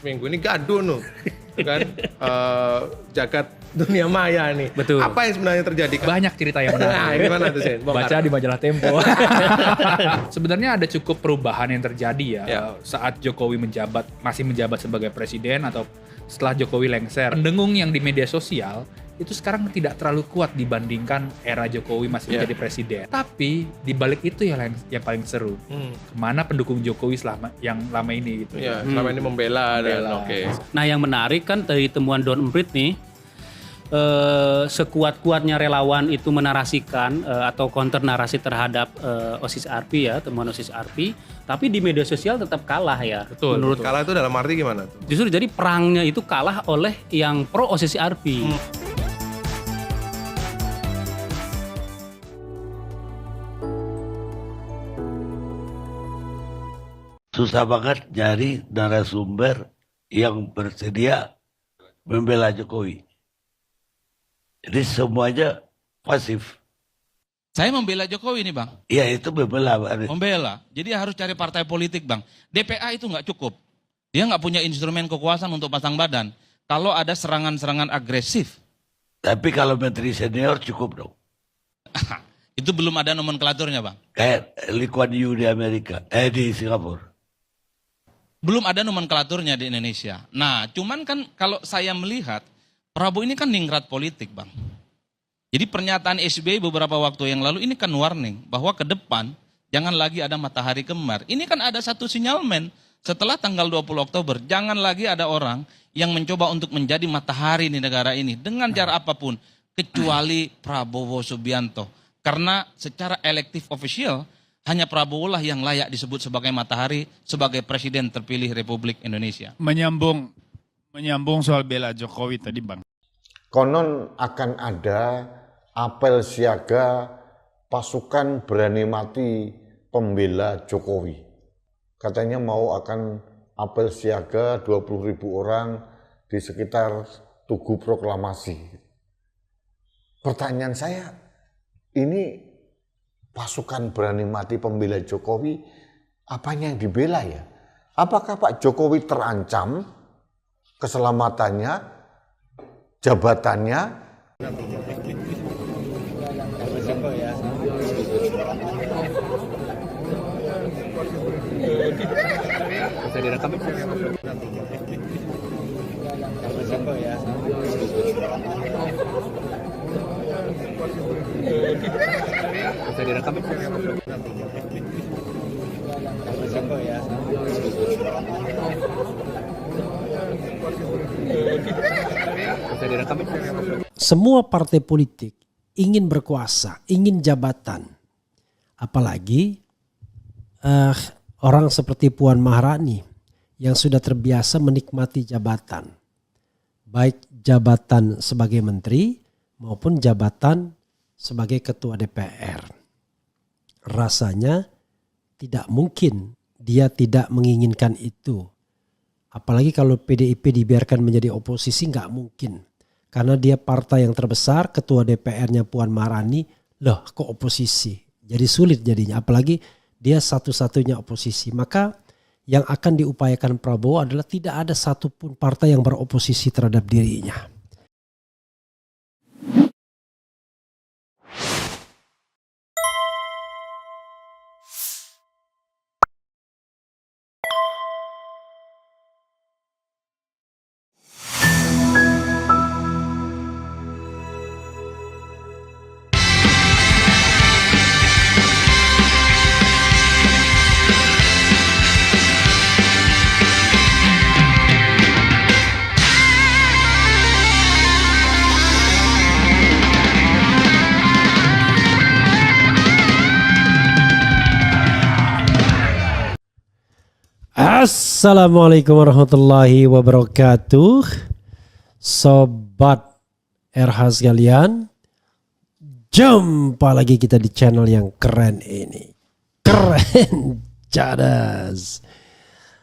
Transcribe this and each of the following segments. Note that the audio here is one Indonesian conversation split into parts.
seminggu ini gaduh nuh, kan jagat dunia maya nih. Betul. Apa yang sebenarnya terjadi? Banyak cerita yang menarik. Nah, gimana tuh Sen? Baca di majalah Tempo. Sebenarnya ada cukup perubahan yang terjadi ya, saat Jokowi masih menjabat sebagai presiden atau setelah Jokowi lengser. Pendengung yang di media sosial itu sekarang tidak terlalu kuat dibandingkan era Jokowi masih menjadi presiden. Tapi di balik itu yang paling seru. Kemana pendukung Jokowi yang lama ini gitu. Ya, selama ini membela. Oke. Nah, yang menarik kan dari temuan Don Emprit nih, sekuat-kuatnya relawan itu menarasikan atau counter narasi terhadap OSIS ARPI ya, temuan OSIS ARPI, tapi di media sosial tetap kalah ya. Betul. Menurut kalah itu dalam arti gimana tuh? Justru jadi perangnya itu kalah oleh yang pro OSIS ARPI. Susah banget nyari narasumber yang bersedia membela Jokowi. Jadi semuanya pasif. Saya membela Jokowi nih Bang. Iya itu membela. Membela. Jadi harus cari partai politik Bang. DPA itu nggak cukup. Dia nggak punya instrumen kekuasaan untuk pasang badan. Kalau ada serangan-serangan agresif. Tapi kalau menteri senior cukup dong. Itu belum ada nomenklaturnya Bang. Kayak Lee Kuan Yew di Amerika. Di Singapura. Belum ada nomenklaturnya di Indonesia. Nah, cuman kan kalau saya melihat, Prabowo ini kan ningrat politik, Bang. Jadi pernyataan SBY beberapa waktu yang lalu ini kan warning, bahwa ke depan jangan lagi ada matahari kembar. Ini kan ada satu sinyalmen, setelah tanggal 20 Oktober, jangan lagi ada orang yang mencoba untuk menjadi matahari di negara ini, dengan cara apapun, kecuali Prabowo Subianto. Karena secara elektif official, hanya Prabowo lah yang layak disebut sebagai matahari, sebagai presiden terpilih Republik Indonesia. Menyambung soal bela Jokowi tadi Bang. Konon akan ada apel siaga pasukan berani mati pembela Jokowi. Katanya mau akan apel siaga 20.000 orang di sekitar Tugu Proklamasi. Pertanyaan saya, ini pasukan berani mati pembela Jokowi, apanya yang dibela ya? Apakah Pak Jokowi terancam keselamatannya, jabatannya? Bisa direkam ya? Bisa direkam ya? Bisa direkam ya? Semua partai politik ingin berkuasa, ingin jabatan. Apalagi orang seperti Puan Maharani yang sudah terbiasa menikmati jabatan. Baik jabatan sebagai menteri maupun jabatan sebagai ketua DPR. Rasanya tidak mungkin dia tidak menginginkan itu. Apalagi kalau PDIP dibiarkan menjadi oposisi, nggak mungkin. Karena dia partai yang terbesar, ketua DPR-nya Puan Maharani, loh kok oposisi? Jadi sulit jadinya, apalagi dia satu-satunya oposisi. Maka yang akan diupayakan Prabowo adalah tidak ada satupun partai yang beroposisi terhadap dirinya. Assalamualaikum warahmatullahi wabarakatuh. Sobat RH sekalian, jumpa lagi kita di channel yang keren ini. Keren cadas.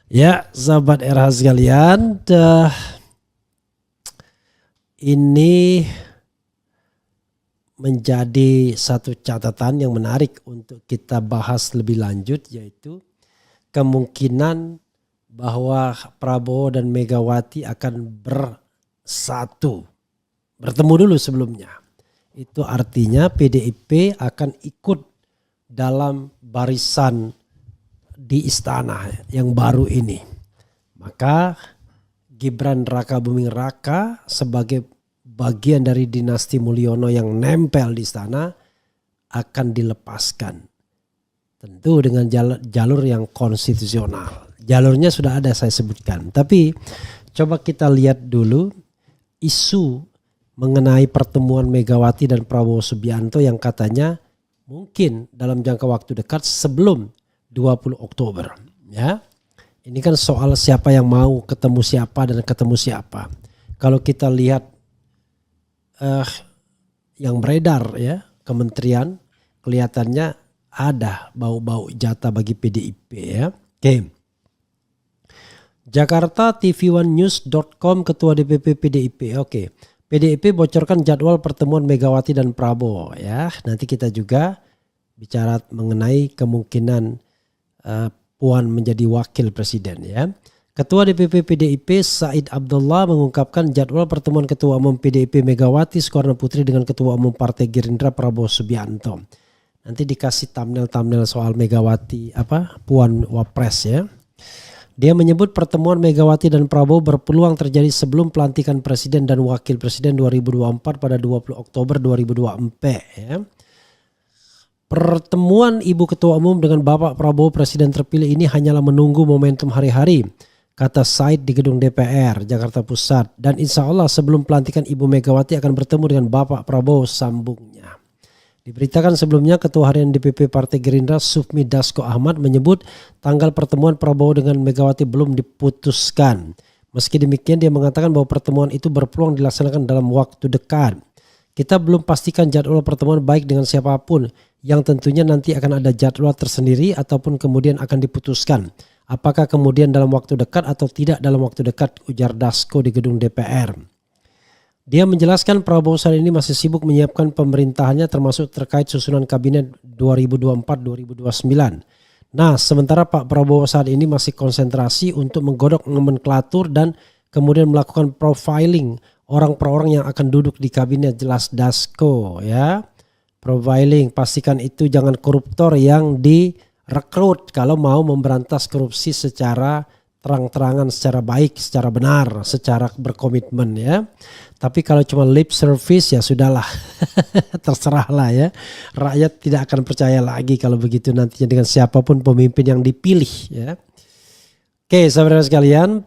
Ya, sobat RH sekalian, ini menjadi satu catatan yang menarik untuk kita bahas lebih lanjut, yaitu kemungkinan bahwa Prabowo dan Megawati akan bersatu. Bertemu dulu sebelumnya. Itu artinya PDIP akan ikut dalam barisan di istana yang baru ini. Maka Gibran Raka Buming Raka sebagai bagian dari dinasti Mulyono yang nempel di istana akan dilepaskan. Tentu dengan jalur yang konstitusional. Jalurnya sudah ada saya sebutkan. Tapi coba kita lihat dulu isu mengenai pertemuan Megawati dan Prabowo Subianto yang katanya mungkin dalam jangka waktu dekat sebelum 20 Oktober. Ya, ini kan soal siapa yang mau ketemu siapa dan ketemu siapa. Kalau kita lihat yang beredar ya kementerian kelihatannya ada bau-bau jatah bagi PDIP ya. Oke. Jakarta TV1news.com Ketua DPP PDIP. Oke. PDIP bocorkan jadwal pertemuan Megawati dan Prabowo ya. Nanti kita juga bicara mengenai kemungkinan Puan menjadi wakil presiden ya. Ketua DPP PDIP Said Abdullah mengungkapkan jadwal pertemuan Ketua Umum PDIP Megawati Soekarno Putri dengan Ketua Umum Partai Gerindra Prabowo Subianto. Nanti dikasih thumbnail soal Megawati Puan Wapres ya. Dia menyebut pertemuan Megawati dan Prabowo berpeluang terjadi sebelum pelantikan presiden dan wakil presiden 2024 pada 20 Oktober 2024 ya. Pertemuan Ibu Ketua Umum dengan Bapak Prabowo presiden terpilih ini hanyalah menunggu momentum hari-hari, kata Said di gedung DPR Jakarta Pusat. Dan insya Allah sebelum pelantikan Ibu Megawati akan bertemu dengan Bapak Prabowo, sambungnya. Diberitakan sebelumnya Ketua Harian DPP Partai Gerindra Sufmi Dasko Ahmad menyebut tanggal pertemuan Prabowo dengan Megawati belum diputuskan. Meski demikian dia mengatakan bahwa pertemuan itu berpeluang dilaksanakan dalam waktu dekat. Kita belum pastikan jadwal pertemuan baik dengan siapapun yang tentunya nanti akan ada jadwal tersendiri ataupun kemudian akan diputuskan. Apakah kemudian dalam waktu dekat atau tidak dalam waktu dekat, ujar Dasko di gedung DPR. Dia menjelaskan Prabowo saat ini masih sibuk menyiapkan pemerintahannya termasuk terkait susunan kabinet 2024-2029. Nah, sementara Pak Prabowo saat ini masih konsentrasi untuk menggodok nomenklatur dan kemudian melakukan profiling orang per orang yang akan duduk di kabinet, jelas Dasko ya. Profiling, pastikan itu jangan koruptor yang direkrut kalau mau memberantas korupsi secara terang-terangan, secara baik, secara benar, secara berkomitmen ya. Tapi kalau cuma lip service ya sudahlah, terserahlah ya. Rakyat tidak akan percaya lagi kalau begitu nantinya dengan siapapun pemimpin yang dipilih ya. Oke, saudara sekalian,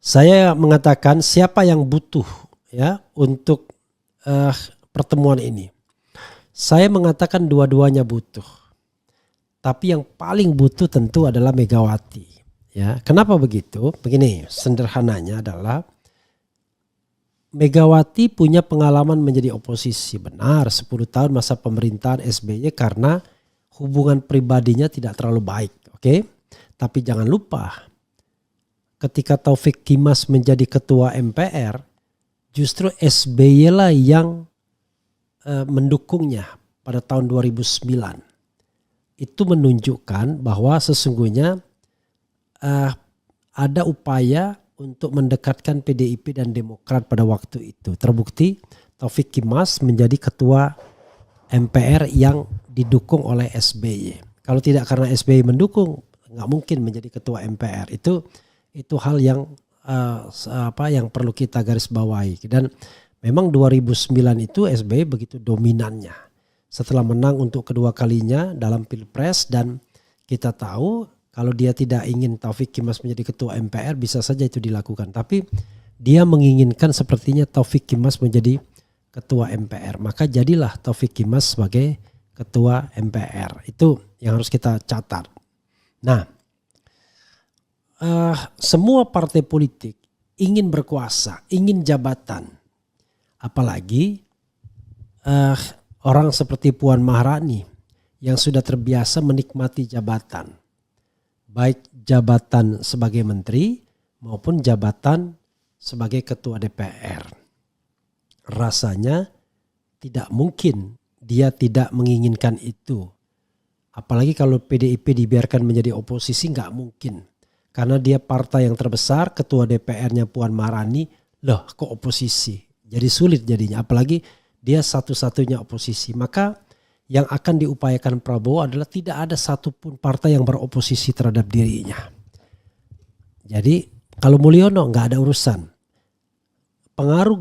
saya mengatakan siapa yang butuh ya untuk pertemuan ini. Saya mengatakan dua-duanya butuh. Tapi yang paling butuh tentu adalah Megawati. Ya, kenapa begitu? Begini, sederhananya adalah Megawati punya pengalaman menjadi oposisi. Benar, 10 tahun masa pemerintahan SBY karena hubungan pribadinya tidak terlalu baik. Oke? Tapi jangan lupa, ketika Taufik Kimas menjadi ketua MPR, justru SBY lah yang mendukungnya pada tahun 2009. Itu menunjukkan bahwa sesungguhnya ada upaya untuk mendekatkan PDIP dan Demokrat pada waktu itu. Terbukti Taufik Kimas menjadi ketua MPR yang didukung oleh SBY. Kalau tidak karena SBY mendukung, nggak mungkin menjadi ketua MPR. Itu hal yang yang perlu kita garis bawahi. Dan memang 2009 itu SBY begitu dominannya. Setelah menang untuk kedua kalinya dalam Pilpres, dan kita tahu kalau dia tidak ingin Taufik Kimas menjadi ketua MPR bisa saja itu dilakukan. Tapi dia menginginkan sepertinya Taufik Kimas menjadi ketua MPR. Maka jadilah Taufik Kimas sebagai ketua MPR. Itu yang harus kita catat. Nah, semua partai politik ingin berkuasa, ingin jabatan. Apalagi orang seperti Puan Maharani yang sudah terbiasa menikmati jabatan. Baik jabatan sebagai menteri maupun jabatan sebagai ketua DPR. Rasanya tidak mungkin dia tidak menginginkan itu. Apalagi kalau PDIP dibiarkan menjadi oposisi nggak mungkin. Karena dia partai yang terbesar, ketua DPR-nya Puan Maharani, loh kok oposisi? Jadi sulit jadinya, apalagi dia satu-satunya oposisi. Maka yang akan diupayakan Prabowo adalah tidak ada satupun partai yang beroposisi terhadap dirinya. Jadi kalau Mulyono nggak ada urusan. Pengaruh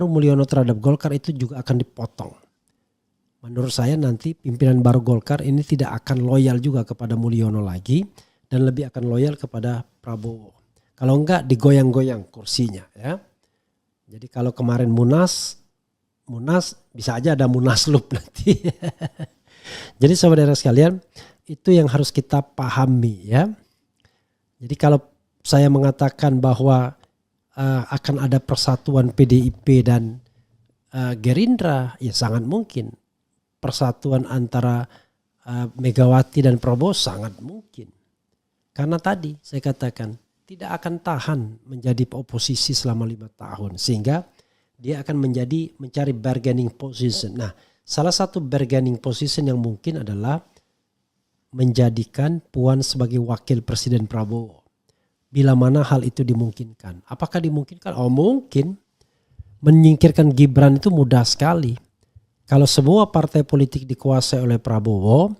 Mulyono terhadap Golkar itu juga akan dipotong. Menurut saya nanti pimpinan baru Golkar ini tidak akan loyal juga kepada Mulyono lagi dan lebih akan loyal kepada Prabowo. Kalau enggak digoyang-goyang kursinya ya. Jadi kalau kemarin Munas bisa aja ada Munaslup nanti. Jadi saudara sekalian, itu yang harus kita pahami ya. Jadi kalau saya mengatakan bahwa akan ada persatuan PDIP dan Gerindra, ya sangat mungkin. Persatuan antara Megawati dan Prabowo sangat mungkin. Karena tadi saya katakan tidak akan tahan menjadi oposisi selama 5 tahun. Sehingga dia akan mencari bargaining position. Nah, salah satu bargaining position yang mungkin adalah menjadikan Puan sebagai wakil Presiden Prabowo. Bila mana hal itu dimungkinkan. Apakah dimungkinkan? Oh mungkin. Menyingkirkan Gibran itu mudah sekali. Kalau semua partai politik dikuasai oleh Prabowo,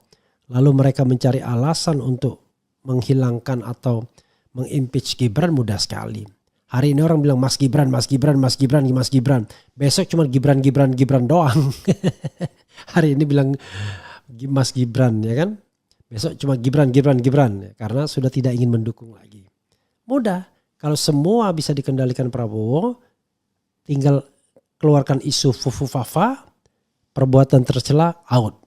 lalu mereka mencari alasan untuk menghilangkan atau mengimpeach Gibran mudah sekali. Hari ini orang bilang Mas Gibran. Besok cuma Gibran doang. Hari ini bilang Mas Gibran ya kan. Besok cuma Gibran. Karena sudah tidak ingin mendukung lagi. Mudah. Kalau semua bisa dikendalikan Prabowo, tinggal keluarkan isu fufu-fafa, perbuatan tercela out.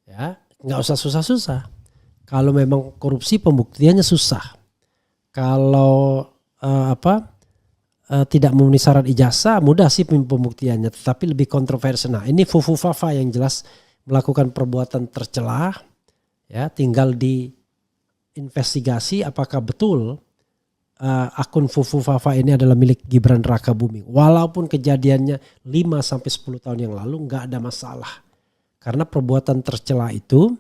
Ya, nggak usah susah-susah. Kalau memang korupsi pembuktiannya susah. Kalau tidak memenuhi syarat ijazah mudah sih pembuktiannya, tetapi lebih kontroversial. Nah, ini fufu-fafa yang jelas melakukan perbuatan tercela. Ya, tinggal diinvestigasi apakah betul akun fufu-fafa ini adalah milik Gibran Rakabuming. Walaupun kejadiannya 5-10 tahun yang lalu nggak ada masalah. Karena perbuatan tercela itu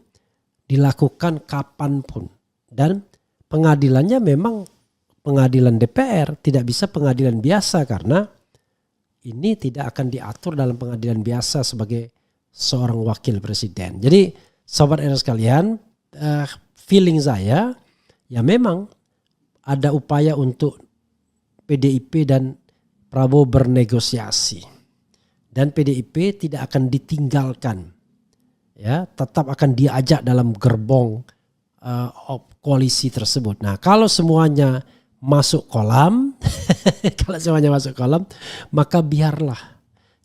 dilakukan kapanpun. Dan pengadilannya memang pengadilan DPR, tidak bisa pengadilan biasa karena ini tidak akan diatur dalam pengadilan biasa sebagai seorang wakil presiden. Jadi sobat era sekalian, feeling saya ya memang ada upaya untuk PDIP dan Prabowo bernegosiasi. Dan PDIP tidak akan ditinggalkan. Ya, tetap akan diajak dalam gerbong koalisi tersebut. Nah, kalau semuanya masuk kolam, maka biarlah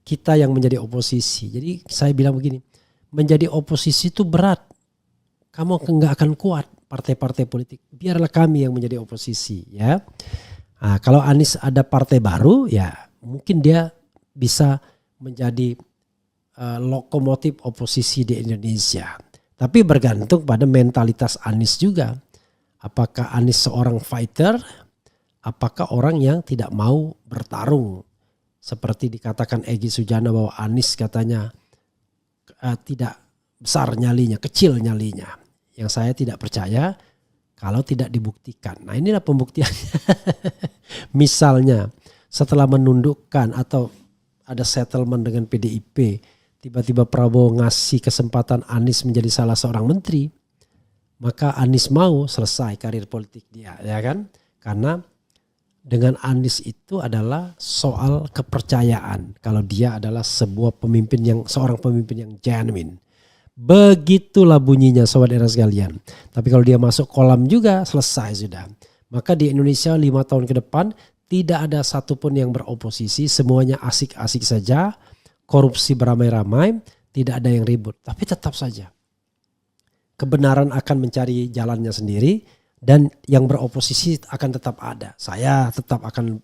kita yang menjadi oposisi. Jadi saya bilang begini, menjadi oposisi itu berat. Kamu nggak akan kuat partai-partai politik. Biarlah kami yang menjadi oposisi, ya. Nah, kalau Anies ada partai baru, ya mungkin dia bisa menjadi lokomotif oposisi di Indonesia. Tapi bergantung pada mentalitas Anies juga. Apakah Anies seorang fighter? Apakah orang yang tidak mau bertarung? Seperti dikatakan Egy Sujana bahwa Anies katanya tidak besar nyalinya, kecil nyalinya. Yang saya tidak percaya kalau tidak dibuktikan. Nah, inilah pembuktiannya. Misalnya setelah menundukkan atau ada settlement dengan PDIP, tiba-tiba Prabowo ngasih kesempatan Anies menjadi salah seorang menteri, maka Anies mau selesai karir politik dia, ya kan? Karena dengan Anies itu adalah soal kepercayaan. Kalau dia adalah seorang pemimpin yang genuine. Begitulah bunyinya sobat era sekalian. Tapi kalau dia masuk kolam juga selesai sudah. Maka di Indonesia 5 tahun ke depan tidak ada satupun yang beroposisi. Semuanya asik-asik saja. Korupsi beramai-ramai. Tidak ada yang ribut. Tapi tetap saja kebenaran akan mencari jalannya sendiri. Dan yang beroposisi akan tetap ada. Saya tetap akan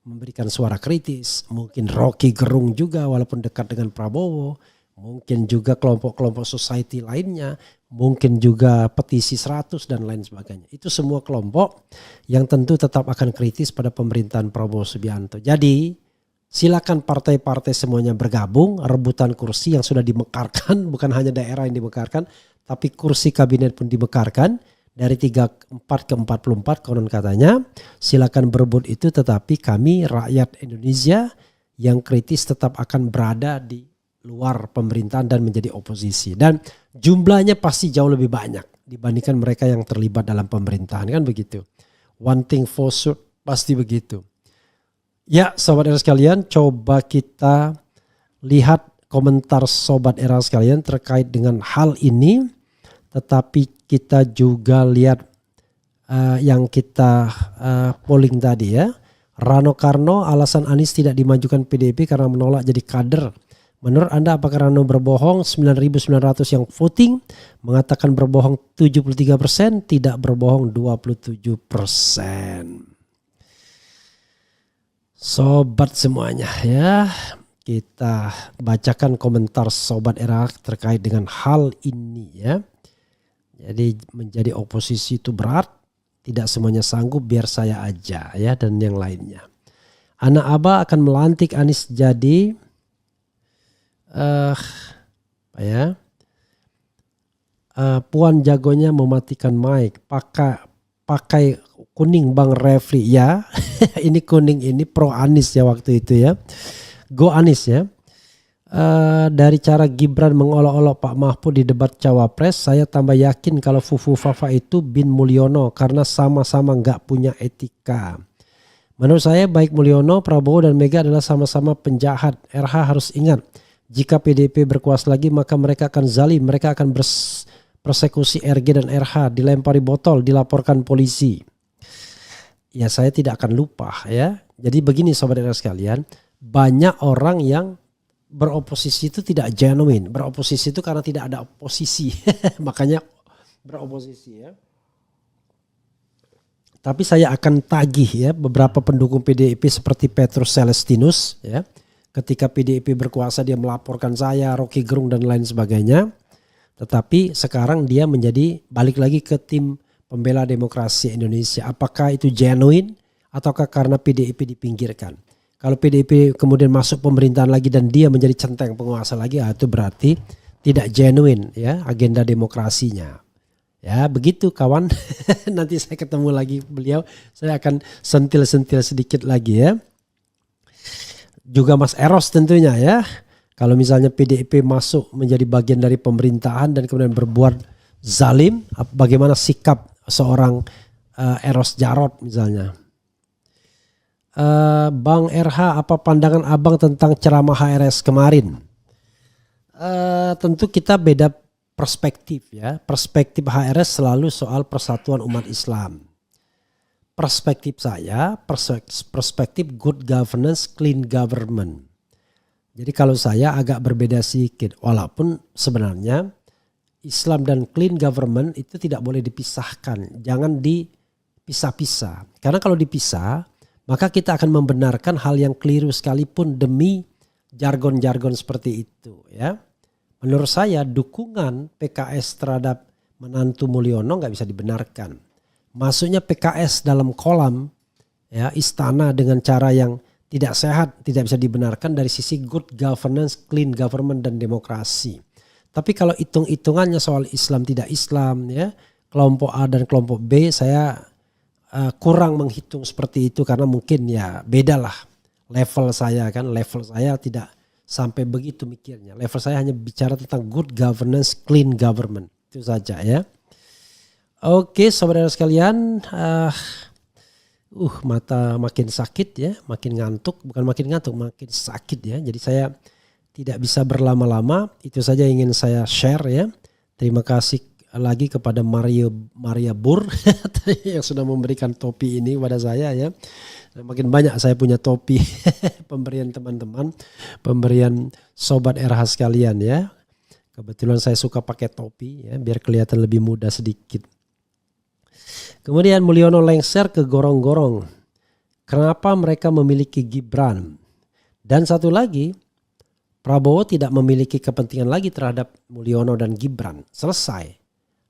memberikan suara kritis. Mungkin Rocky Gerung juga walaupun dekat dengan Prabowo. Mungkin juga kelompok-kelompok society lainnya. Mungkin juga petisi 100 dan lain sebagainya. Itu semua kelompok yang tentu tetap akan kritis pada pemerintahan Prabowo Subianto. Jadi Silakan partai-partai semuanya bergabung, rebutan kursi yang sudah dimekarkan, bukan hanya daerah yang dimekarkan, tapi kursi kabinet pun dimekarkan dari 34 ke 44 konon katanya. Silakan berebut itu, tetapi kami rakyat Indonesia yang kritis tetap akan berada di luar pemerintahan dan menjadi oposisi. Dan jumlahnya pasti jauh lebih banyak dibandingkan mereka yang terlibat dalam pemerintahan, kan begitu. One thing for sure, pasti begitu. Ya, Sobat Era sekalian, coba kita lihat komentar Sobat Era sekalian terkait dengan hal ini. Tetapi kita juga lihat yang kita polling tadi ya. Rano Karno, alasan Anies tidak dimajukan PDIP karena menolak jadi kader. Menurut Anda apakah Rano berbohong? 9.900 yang voting mengatakan berbohong 73%, tidak berbohong 27%. Sobat semuanya ya, kita bacakan komentar Sobat Era terkait dengan hal ini ya. Jadi menjadi oposisi itu berat, tidak semuanya sanggup, biar saya aja ya, dan yang lainnya. Anak Aba akan melantik Anies jadi Puan jagonya mematikan mic, pakai kuning Bang Refli ya. Ini kuning, ini pro Anies ya waktu itu ya. Go Anies ya. Dari cara Gibran mengolok-olok Pak Mahfud di debat Cawapres, saya tambah yakin kalau Fufu Fafa itu Bin Mulyono karena sama-sama nggak punya etika. Menurut saya baik Mulyono, Prabowo dan Mega adalah sama-sama penjahat. RH harus ingat, jika PDIP berkuasa lagi maka mereka akan zalim, mereka akan persekusi RG dan RH, dilempari botol, dilaporkan polisi. Ya saya tidak akan lupa ya. Jadi begini Sobat Era sekalian, banyak orang yang beroposisi itu tidak genuine. Beroposisi itu karena tidak ada oposisi. Makanya beroposisi ya. Tapi saya akan tagih ya beberapa pendukung PDIP seperti Petrus Celestinus ya. Ketika PDIP berkuasa dia melaporkan saya, Rocky Gerung dan lain sebagainya. Tetapi sekarang dia menjadi balik lagi ke tim pembela demokrasi Indonesia. Apakah itu genuine ataukah karena PDIP dipinggirkan? Kalau PDIP kemudian masuk pemerintahan lagi dan dia menjadi centeng penguasa lagi, itu berarti tidak genuine ya agenda demokrasinya. Ya begitu kawan. Nanti saya ketemu lagi beliau, saya akan sentil-sentil sedikit lagi ya. Juga Mas Eros tentunya ya. Kalau misalnya PDIP masuk menjadi bagian dari pemerintahan dan kemudian berbuat zalim, bagaimana sikap seorang Eros Jarot misalnya. Bang RH, apa pandangan abang tentang ceramah HRS kemarin? Tentu kita beda perspektif ya. Perspektif HRS selalu soal persatuan umat Islam. Perspektif saya, perspektif good governance, clean government. Jadi kalau saya agak berbeda sedikit, walaupun sebenarnya Islam dan clean government itu tidak boleh dipisahkan. Jangan dipisah-pisah. Karena kalau dipisah, maka kita akan membenarkan hal yang keliru sekalipun demi jargon-jargon seperti itu ya. Menurut saya dukungan PKS terhadap menantu Mulyono nggak bisa dibenarkan. Masuknya PKS dalam kolam ya istana dengan cara yang tidak sehat tidak bisa dibenarkan dari sisi good governance, clean government dan demokrasi. Tapi kalau hitung-hitungannya soal Islam tidak Islam ya, kelompok A dan kelompok B saya kurang menghitung seperti itu karena mungkin ya beda lah level saya kan. Level saya tidak sampai begitu mikirnya. Level saya hanya bicara tentang good governance, clean government. Itu saja ya. Oke saudara sekalian. Mata makin sakit ya. Makin ngantuk. Bukan makin ngantuk, makin sakit ya. Jadi saya tidak bisa berlama-lama. Itu saja ingin saya share ya. Terima kasih lagi kepada Maria Bur yang sudah memberikan topi ini kepada saya ya. Dan makin banyak saya punya topi pemberian teman-teman, pemberian Sobat RH sekalian ya. Kebetulan saya suka pakai topi ya biar kelihatan lebih muda sedikit. Kemudian Mulyono lengser ke gorong-gorong. Kenapa mereka memiliki Gibran? Dan satu lagi, Prabowo tidak memiliki kepentingan lagi terhadap Mulyono dan Gibran. Selesai.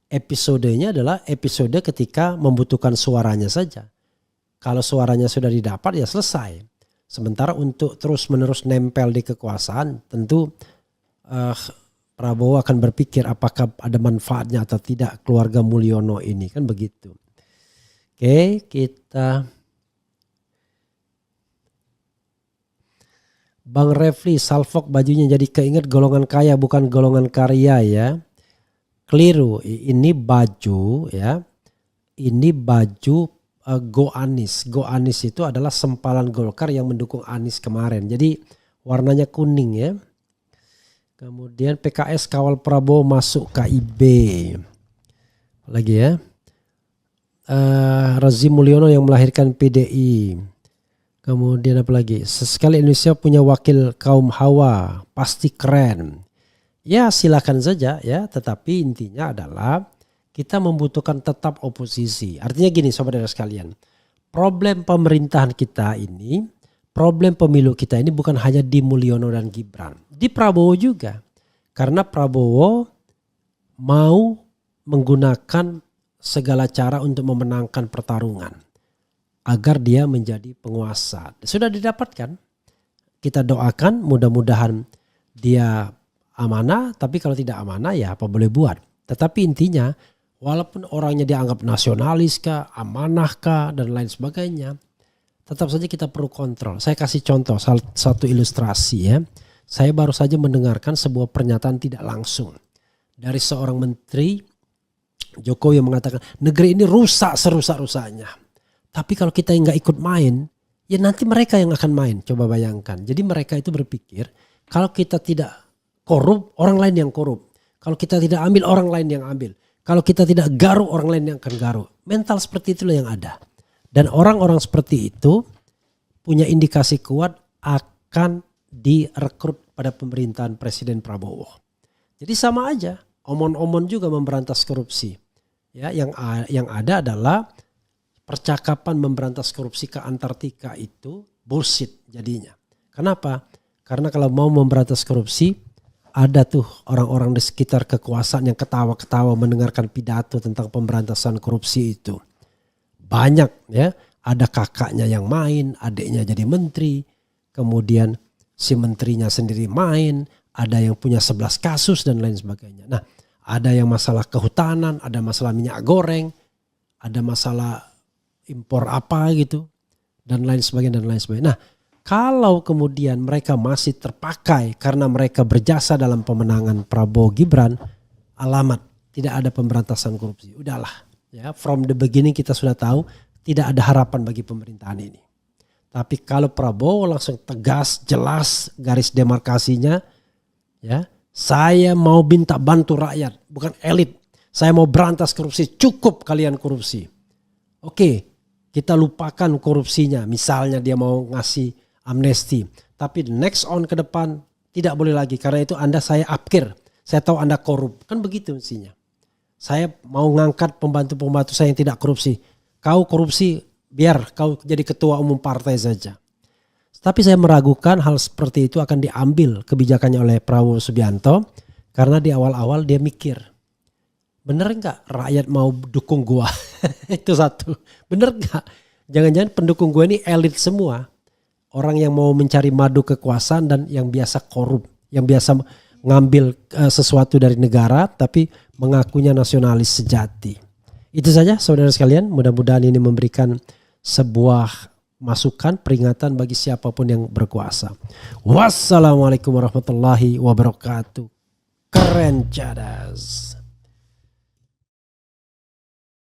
Episodenya adalah episode ketika membutuhkan suaranya saja. Kalau suaranya sudah didapat ya selesai. Sementara untuk terus-menerus nempel di kekuasaan, tentu Prabowo akan berpikir apakah ada manfaatnya atau tidak keluarga Mulyono ini, kan begitu. Oke, kita Bang Refli, Salfok bajunya jadi keinget golongan kaya bukan golongan karya ya. Keliru, ini baju ya. Ini baju Go Anies. Go Anies itu adalah sempalan Golkar yang mendukung Anies kemarin. Jadi warnanya kuning ya. Kemudian PKS kawal Prabowo masuk KIB. Lagi ya. Rezim Mulyono yang melahirkan PDI. Kemudian apa lagi? Sesekali Indonesia punya wakil kaum Hawa. Pasti keren. Ya silakan saja ya. Tetapi intinya adalah kita membutuhkan tetap oposisi. Artinya gini saudara sekalian, problem pemerintahan kita ini, problem pemilu kita ini bukan hanya di Mulyono dan Gibran. Di Prabowo juga. Karena Prabowo mau menggunakan segala cara untuk memenangkan pertarungan. Agar dia menjadi penguasa. Sudah didapatkan. Kita doakan mudah-mudahan dia amanah. Tapi kalau tidak amanah ya apa boleh buat. Tetapi intinya walaupun orangnya dianggap nasionalis kah, amanah kah, dan lain sebagainya, tetap saja kita perlu kontrol. Saya kasih contoh satu ilustrasi ya. Saya baru saja mendengarkan sebuah pernyataan tidak langsung dari seorang menteri Jokowi yang mengatakan negeri ini rusak serusak-rusaknya. Tapi kalau kita nggak ikut main, ya nanti mereka yang akan main. Coba bayangkan. Jadi mereka itu berpikir kalau kita tidak korup, orang lain yang korup. Kalau kita tidak ambil, orang lain yang ambil. Kalau kita tidak garuk, orang lain yang akan garuk. Mental seperti itulah yang ada. Dan orang-orang seperti itu punya indikasi kuat akan direkrut pada pemerintahan Presiden Prabowo. Jadi sama aja. Omon-omon juga memberantas korupsi. Ya, yang ada adalah percakapan memberantas korupsi ke Antartika itu bullshit jadinya. Kenapa? Karena kalau mau memberantas korupsi, ada tuh orang-orang di sekitar kekuasaan yang ketawa-ketawa mendengarkan pidato tentang pemberantasan korupsi itu. Banyak ya, ada kakaknya yang main, adiknya jadi menteri, kemudian si menterinya sendiri main, ada yang punya 11 kasus dan lain sebagainya. Nah, ada yang masalah kehutanan, ada masalah minyak goreng, ada masalah impor apa gitu, dan lain sebagainya dan lain sebagainya. Nah, kalau kemudian mereka masih terpakai karena mereka berjasa dalam pemenangan Prabowo Gibran, alamat tidak ada pemberantasan korupsi. Udahlah, ya from the beginning kita sudah tahu tidak ada harapan bagi pemerintahan ini. Tapi kalau Prabowo langsung tegas, jelas garis demarkasinya, ya saya mau minta bantu rakyat, bukan elit. Saya mau berantas korupsi, cukup kalian korupsi. Oke, kita lupakan korupsinya. Misalnya dia mau ngasih amnesti. Tapi next on ke depan tidak boleh lagi. Karena itu saya apkir. Saya tahu Anda korup. Kan begitu mestinya. Saya mau ngangkat pembantu-pembantu saya yang tidak korupsi. Kau korupsi, biar kau jadi ketua umum partai saja. Tapi saya meragukan hal seperti itu akan diambil kebijakannya oleh Prabowo Subianto. Karena di awal-awal dia mikir, bener gak rakyat mau dukung gua? Itu satu. Bener gak? Jangan-jangan pendukung gua ini elit semua. Orang yang mau mencari madu kekuasaan dan yang biasa korup. Yang biasa ngambil sesuatu dari negara tapi mengakunya nasionalis sejati. Itu saja saudara sekalian. Mudah-mudahan ini memberikan sebuah masukan, peringatan bagi siapapun yang berkuasa. Wassalamualaikum warahmatullahi wabarakatuh. Keren cadas.